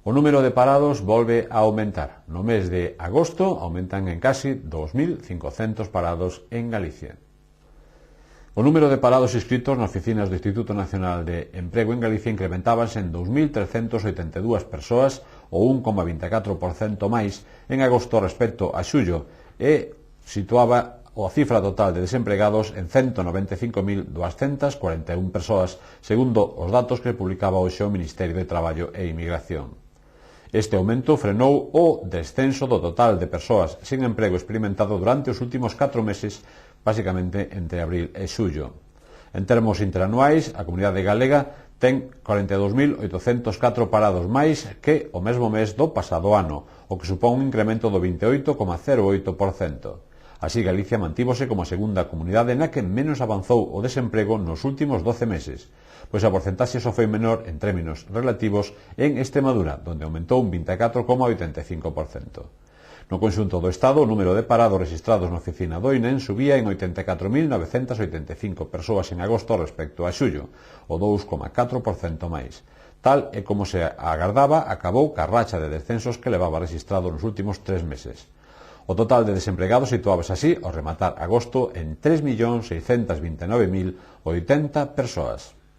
O número de parados volve a aumentar. No mes de agosto aumentan en casi 2.500 parados en Galicia. O número de parados inscritos nas oficinas do Instituto Nacional de Emprego en Galicia incrementábanse en 2.382 persoas, ou 1,24% máis, en agosto respecto a xullo, e situaba a cifra total de desempregados en 195.241 persoas, segundo os datos que publicaba hoxe o Ministerio de Traballo e Inmigración. Este aumento frenou o descenso do total de persoas sen emprego experimentado durante os últimos 4 meses, basicamente entre abril e xullo. En termos interanuais, a comunidade galega ten 42.804 parados máis que o mesmo mes do pasado ano, o que supón un incremento do 28,08%. Así, Galicia mantívose como a segunda comunidade na que menos avanzou o desemprego nos últimos 12 meses, pois a porcentaxe só foi menor en términos relativos en Extremadura, donde aumentou un 24,85%. No conxunto do Estado, o número de parados rexistrados na oficina do INEM subía en 84.985 persoas en agosto respecto a xullo, o 2,4% máis. Tal e como se agardaba, acabou ca racha de descensos que levaba rexistrado nos últimos 3 meses. O total de desempregados situábase así, ao rematar agosto, en 3.629.080 persoas.